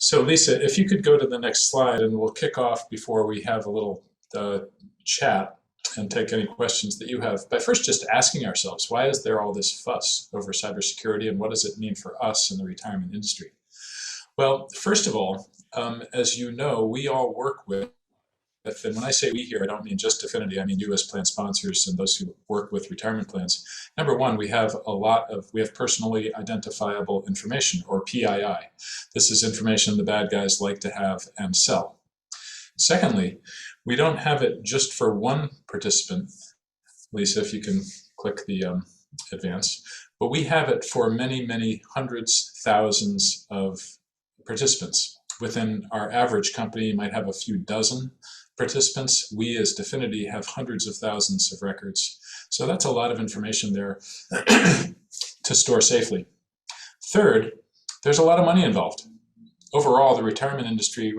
So Lisa, if you could go to the next slide, and we'll kick off before we have a little chat and take any questions that you have. By first just asking ourselves, why is there all this fuss over cybersecurity, and what does it mean for us in the retirement industry? Well, first of all, as you know, we all work with, and when I say we here, I don't mean just Definiti, I mean you as plan sponsors and those who work with retirement plans. Number one, we have personally identifiable information, or PII. This is information the bad guys like to have and sell. Secondly, we don't have it just for one participant. Lisa, if you can click the advance. But we have it for many, many hundreds, thousands of participants. Within our average company, you might have a few dozen participants. We as Definiti have hundreds of thousands of records. So that's a lot of information there to store safely. Third, there's a lot of money involved. Overall, the retirement industry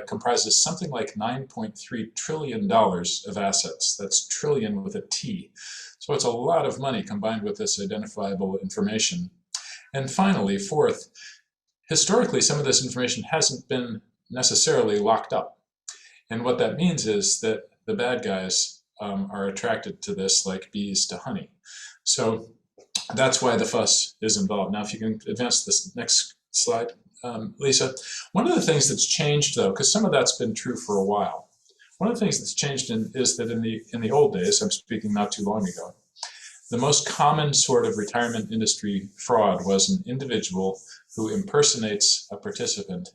comprises something like $9.3 trillion of assets. That's trillion with a T. So it's a lot of money combined with this identifiable information. And finally, fourth, historically, some of this information hasn't been necessarily locked up. And what that means is that the bad guys are attracted to this like bees to honey. So that's why the fuss is involved. Now, if you can advance this next slide, Lisa. One of the things that's changed, though, because some of that's been true for a while, one of the things that's changed is that in the old days, I'm speaking not too long ago, the most common sort of retirement industry fraud was an individual who impersonates a participant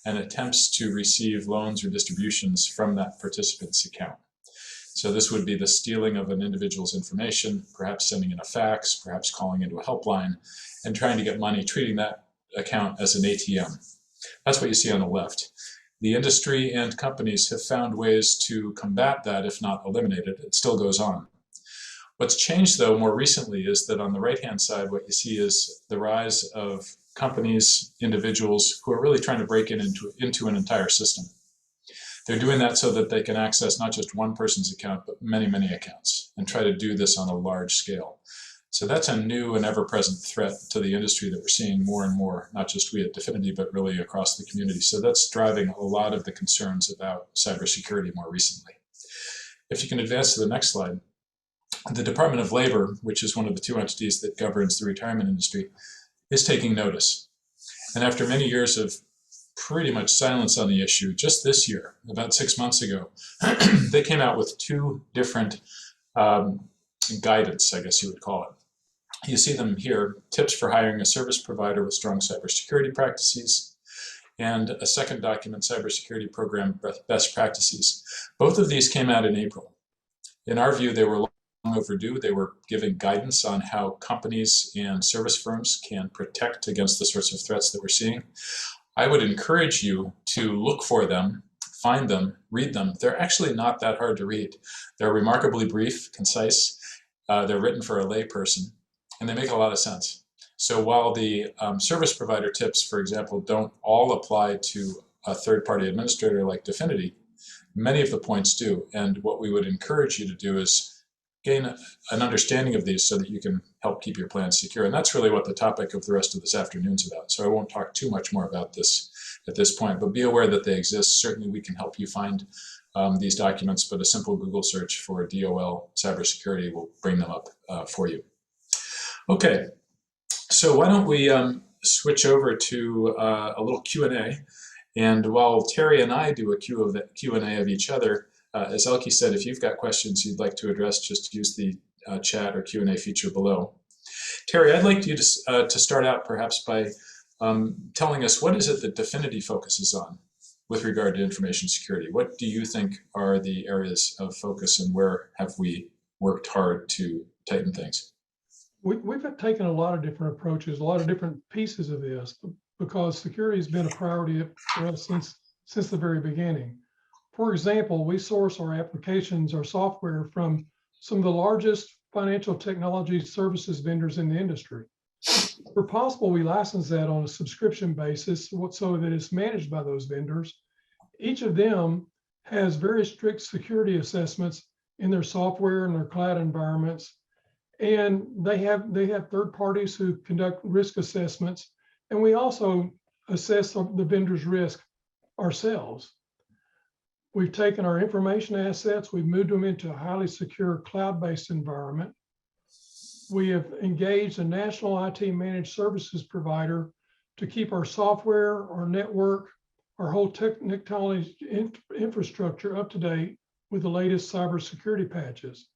and attempts to receive loans or distributions from that participant's account. So this would be the stealing of an individual's information, perhaps sending in a fax, perhaps calling into a helpline, and trying to get money, treating that account as an ATM. That's what you see on the left. The industry and companies have found ways to combat that, if not eliminate it. It still goes on. What's changed, though, more recently is that on the right-hand side, what you see is the rise of companies, individuals who are really trying to break into an entire system. They're doing that so that they can access not just one person's account, but many, many accounts, and try to do this on a large scale. So that's a new and ever-present threat to the industry that we're seeing more and more, not just we at Definiti, but really across the community. So that's driving a lot of the concerns about cybersecurity more recently. If you can advance to the next slide. The Department of Labor, which is one of the two entities that governs the retirement industry, is taking notice. And after many years of pretty much silence on the issue, just this year, about 6 months ago, they came out with two different guidance, I guess you would call it. You see them here: tips for hiring a service provider with strong cybersecurity practices, and a second document, cybersecurity program best practices. Both of these came out in April. In our view, they were long overdue. They were giving guidance on how companies and service firms can protect against the sorts of threats that we're seeing. I would encourage you to look for them, find them, read them. They're actually not that hard to read. They're remarkably brief, concise. They're written for a layperson, and they make a lot of sense. So while the service provider tips, for example, don't all apply to a third-party administrator like Definiti, many of the points do. And what we would encourage you to do is gain an understanding of these so that you can help keep your plans secure. And that's really what the topic of the rest of this afternoon's about. So I won't talk too much more about this at this point, but be aware that they exist. Certainly we can help you find these documents, but a simple Google search for DOL cybersecurity will bring them up for you. Okay, so why don't we switch over to a little Q&A. And while Terry and I do a Q&A of each other, as Elke said, if you've got questions you'd like to address, just use the chat or Q&A feature below. Terry, I'd like you to start out perhaps by telling us, what is it that Definiti focuses on with regard to information security? What do you think are the areas of focus, and where have we worked hard to tighten things? We've taken a lot of different approaches, a lot of different pieces of this, because security has been a priority for us since the very beginning. For example, we source our applications, our software, from some of the largest financial technology services vendors in the industry. Where possible, we license that on a subscription basis so that it's managed by those vendors. Each of them has very strict security assessments in their software and their cloud environments. And they have third parties who conduct risk assessments. And we also assess the vendor's risk ourselves. We've taken our information assets, we've moved them into a highly secure cloud-based environment. We have engaged a national IT managed services provider to keep our software, our network, our whole technology infrastructure up to date with the latest cybersecurity patches.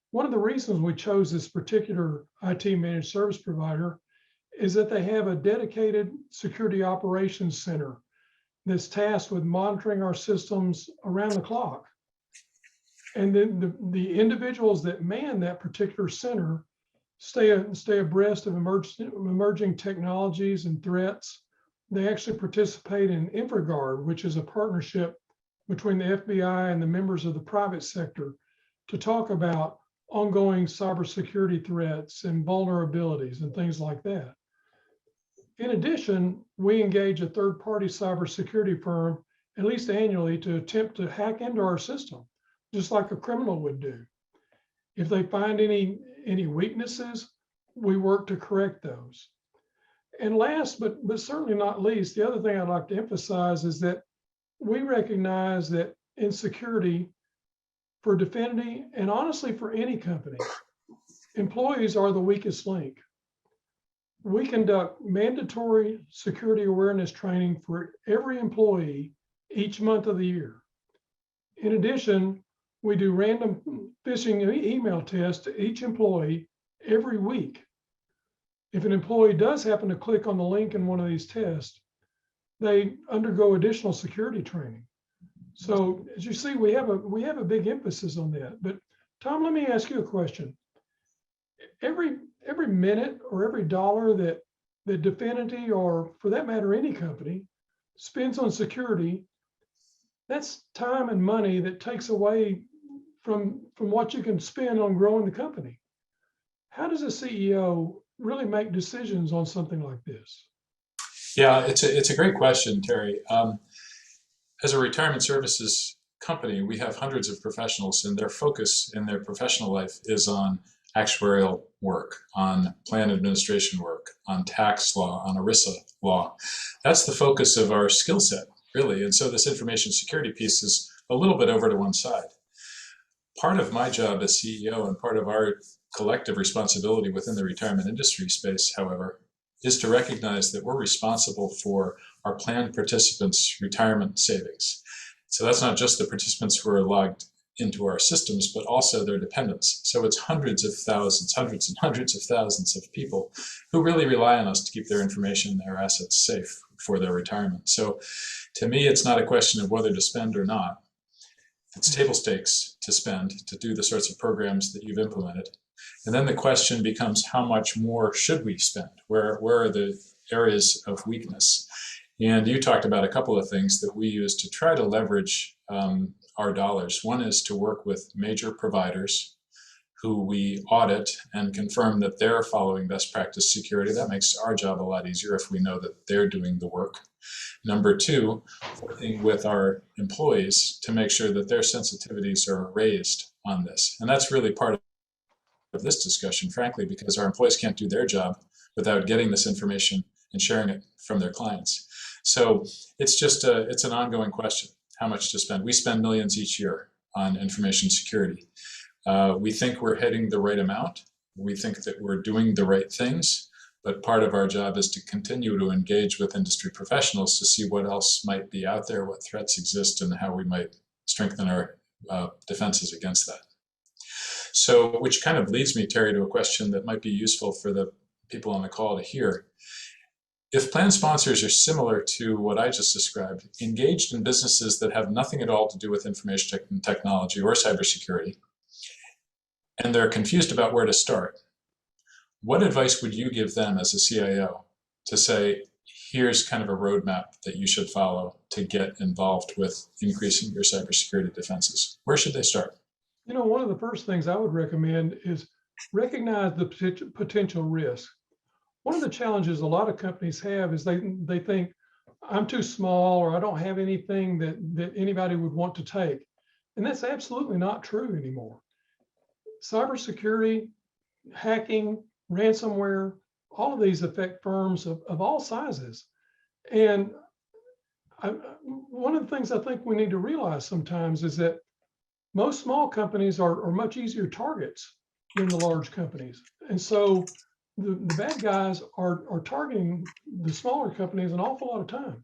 One of the reasons we chose this particular IT managed service provider is that they have a dedicated security operations center that's tasked with monitoring our systems around the clock. And then the individuals that man that particular center stay abreast of emerging technologies and threats. They actually participate in InfraGuard, which is a partnership between the FBI and the members of the private sector to talk about ongoing cybersecurity threats and vulnerabilities and things like that. In addition, we engage a third-party cybersecurity firm at least annually to attempt to hack into our system, just like a criminal would do. If they find any weaknesses, we work to correct those. And last, but certainly not least, the other thing I'd like to emphasize is that we recognize that in security, for Definiti, and honestly for any company, employees are the weakest link. We conduct mandatory security awareness training for every employee each month of the year. In addition, we do random phishing email tests to each employee every week. If an employee does happen to click on the link in one of these tests, they undergo additional security training. So as you see, we have a big emphasis on that. But Tom, let me ask you a question. Every minute or every dollar that Definiti, or for that matter, any company, spends on security, that's time and money that takes away from what you can spend on growing the company. How does a CEO really make decisions on something like this? Yeah, it's a great question, Terry. As a retirement services company, we have hundreds of professionals, and their focus in their professional life is on actuarial work, on plan administration work, on tax law, on ERISA law. That's the focus of our skill set, really. And so this information security piece is a little bit over to one side. Part of my job as CEO and part of our collective responsibility within the retirement industry space, however, is to recognize that we're responsible for our plan participants' retirement savings. So that's not just the participants who are logged into our systems, but also their dependents. So it's hundreds of thousands, hundreds and hundreds of thousands of people who really rely on us to keep their information and their assets safe for their retirement. So to me, it's not a question of whether to spend or not. It's table stakes to spend to do the sorts of programs that you've implemented. And then the question becomes, how much more should we spend? Where are the areas of weakness? And you talked about a couple of things that we use to try to leverage our dollars. One is to work with major providers who we audit and confirm that they're following best practice security. That makes our job a lot easier if we know that they're doing the work. Number two, working with our employees to make sure that their sensitivities are raised on this. And that's really part of this discussion, frankly, because our employees can't do their job without getting this information and sharing it from their clients. So it's an ongoing question, how much to spend. We spend millions each year on information security. We think we're hitting the right amount. We think that we're doing the right things, but part of our job is to continue to engage with industry professionals to see what else might be out there, what threats exist, and how we might strengthen our defenses against that. So, which kind of leads me, Terry, to a question that might be useful for the people on the call to hear. If plan sponsors are similar to what I just described, engaged in businesses that have nothing at all to do with information technology or cybersecurity, and they're confused about where to start, what advice would you give them as a CIO to say, here's kind of a roadmap that you should follow to get involved with increasing your cybersecurity defenses? Where should they start? You know, one of the first things I would recommend is recognize the potential risk. One of the challenges a lot of companies have is they think, I'm too small, or I don't have anything that anybody would want to take. And that's absolutely not true anymore. Cybersecurity, hacking, ransomware, all of these affect firms of all sizes. And one of the things I think we need to realize sometimes is that most small companies are much easier targets than the large companies. And so the bad guys are targeting the smaller companies an awful lot of time.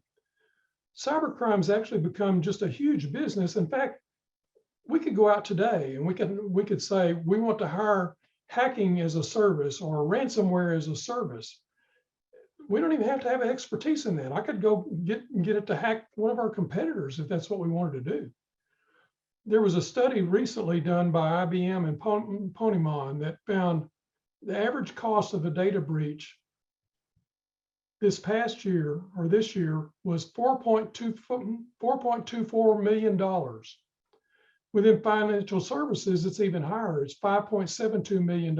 Cybercrimes actually become just a huge business. In fact, we could go out today and we could say we want to hire hacking as a service or ransomware as a service. We don't even have to have expertise in that. I could go get it to hack one of our competitors if that's what we wanted to do. There was a study recently done by IBM and Ponemon that found the average cost of a data breach this past year or this year was $4.24 million. Within financial services, it's even higher. It's $5.72 million.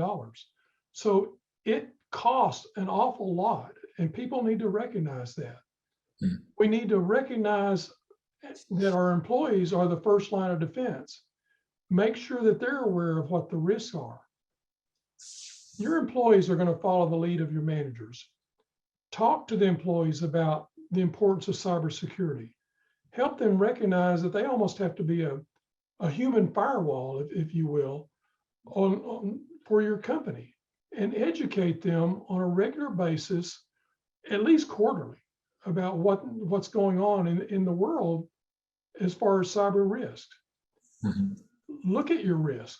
So it costs an awful lot, and people need to recognize that. We need to recognize that our employees are the first line of defense. Make sure that they're aware of what the risks are. Your employees are going to follow the lead of your managers. Talk to the employees about the importance of cybersecurity. Help them recognize that they almost have to be a human firewall, if you will, for your company, and educate them on a regular basis, at least quarterly, about what's going on in the world as far as cyber risk. Look at your risk.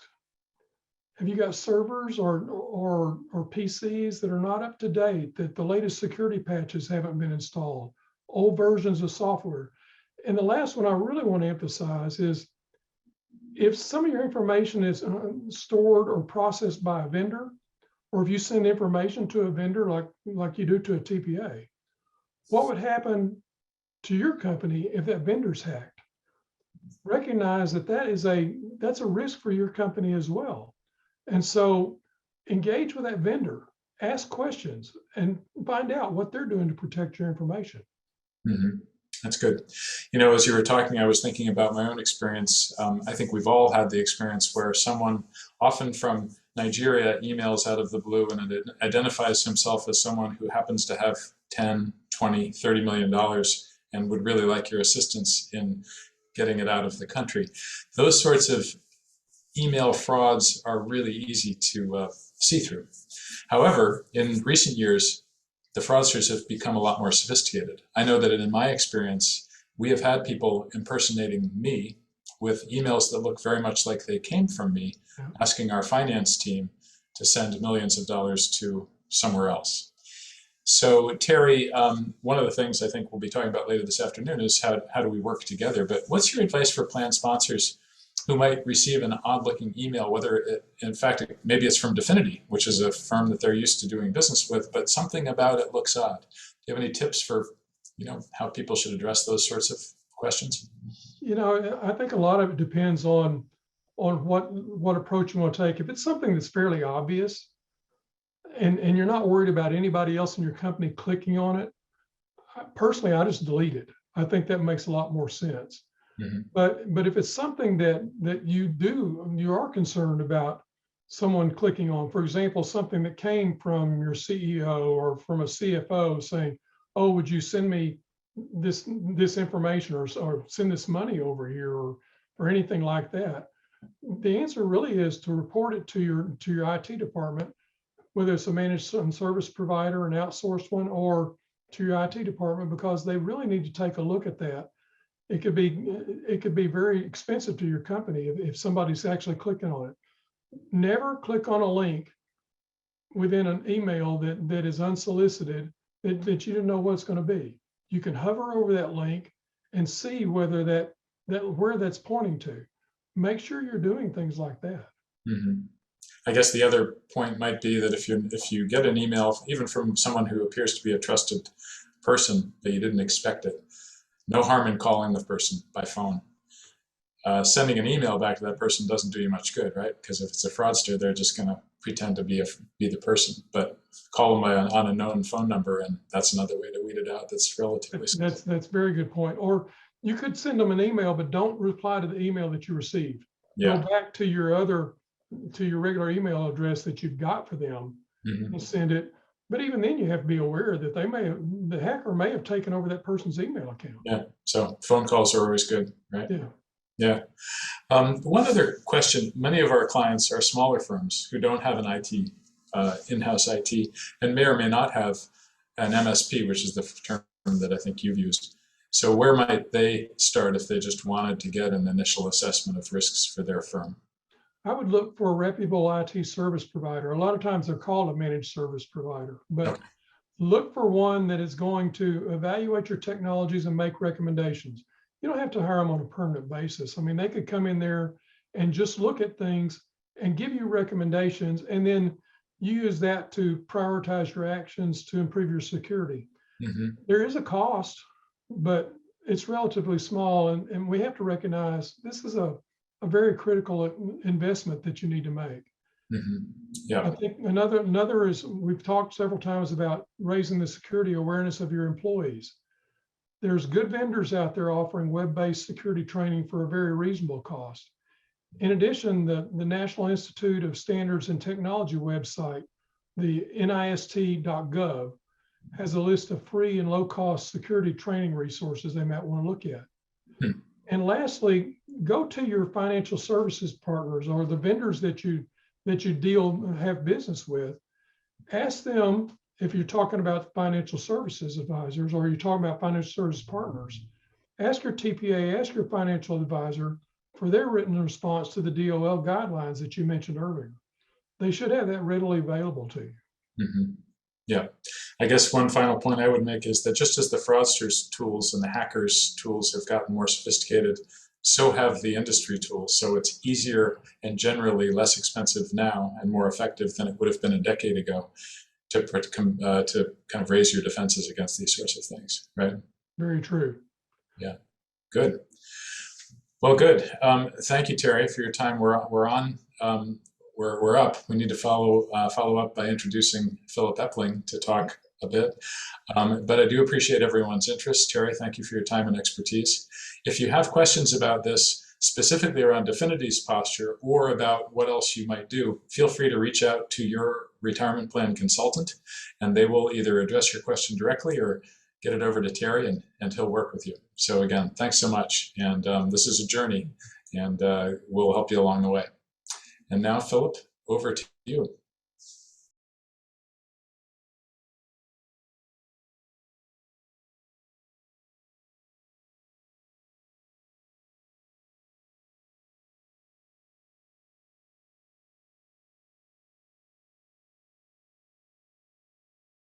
Have you got servers or PCs that are not up to date, that the latest security patches haven't been installed, old versions of software? And the last one I really want to emphasize is, if some of your information is stored or processed by a vendor, or if you send information to a vendor like you do to a TPA, what would happen to your company if that vendor's hacked? Recognize that that's a risk for your company as well. And so engage with that vendor, ask questions, and find out what they're doing to protect your information. That's good. You know, as you were talking, I was thinking about my own experience. I think we've all had the experience where someone, often from Nigeria, emails out of the blue and it identifies himself as someone who happens to have 10, 20, $30 million and would really like your assistance in getting it out of the country. Those sorts of email frauds are really easy to see through. However, in recent years, the fraudsters have become a lot more sophisticated. I know that in my experience, we have had people impersonating me with emails that look very much like they came from me, asking our finance team to send millions of dollars to somewhere else. So Terry, one of the things I think we'll be talking about later this afternoon is how do we work together? But what's your advice for plan sponsors who might receive an odd-looking email, whether in fact, maybe it's from Definiti, which is a firm that they're used to doing business with, but something about it looks odd. Do you have any tips for, how people should address those sorts of questions? I think a lot of it depends on what approach you want to take. If it's something that's fairly obvious, and you're not worried about anybody else in your company clicking on it, personally, I just delete it. I think that makes a lot more sense. But if it's something that you are concerned about someone clicking on, for example, something that came from your CEO or from a CFO saying, "Oh, would you send me this information or send this money over here," or anything like that, the answer really is to report it to your IT department, whether it's a managed service provider, an outsourced one, or to your IT department, because they really need to take a look at that. It could be very expensive to your company if somebody's actually clicking on it. Never click on a link within an email that is unsolicited, that you don't know what it's going to be. You can hover over that link and see whether where that's pointing to. Make sure you're doing things like that. I guess the other point might be that if you get an email, even from someone who appears to be a trusted person, but you didn't expect it, no harm in calling the person by phone. Sending an email back to that person doesn't do you much good, right? Because if it's a fraudster, they're just going to pretend to be the person. But call them on a known phone number, and that's another way to weed it out. That's relatively simple. That's a very good point. Or you could send them an email, but don't reply to the email that you received. Go back to your regular email address that you've got for them and send it. But even then, you have to be aware that the hacker may have taken over that person's email account. Yeah. So phone calls are always good, right? Yeah. Yeah. One other question: many of our clients are smaller firms who don't have an IT, in-house IT, and may or may not have an MSP, which is the term that I think you've used. So where might they start if they just wanted to get an initial assessment of risks for their firm? I would look for a reputable IT service provider. A lot of times they're called a managed service provider, but Okay. look for one that is going to evaluate your technologies and make recommendations. You don't have to hire them on a permanent basis. I mean, they could come in there and just look at things and give you recommendations, and then you use that to prioritize your actions to improve your security. Mm-hmm. There is a cost, but it's relatively small, and we have to recognize this is a very critical investment that you need to make. Mm-hmm. Yeah. I think another is, we've talked several times about raising the security awareness of your employees. There's good vendors out there offering web-based security training for a very reasonable cost. In addition, the National Institute of Standards and Technology website, the NIST.gov, has a list of free and low-cost security training resources they might want to look at. Hmm. And lastly, go to your financial services partners or the vendors that you have business with. Ask them, if you're talking about financial services advisors or you're talking about financial service partners, ask your TPA, ask your financial advisor for their written response to the DOL guidelines that you mentioned earlier. They should have that readily available to you. Mm-hmm. Yeah. I guess one final point I would make is that just as the fraudsters' tools and the hackers' tools have gotten more sophisticated, so have the industry tools. So it's easier and generally less expensive now and more effective than it would have been a decade ago to kind of raise your defenses against these sorts of things, right? Very true. Yeah. Good. Well, good. Thank you, Terry, for your time. We're on. We're up. We need to follow up by introducing Philip Epling to talk a bit. But I do appreciate everyone's interest. Terry, thank you for your time and expertise. If you have questions about this, specifically around Definiti's posture or about what else you might do, feel free to reach out to your retirement plan consultant, and they will either address your question directly or get it over to Terry, and he'll work with you. So again, thanks so much. And this is a journey, and we'll help you along the way. And now, Philip, over to you.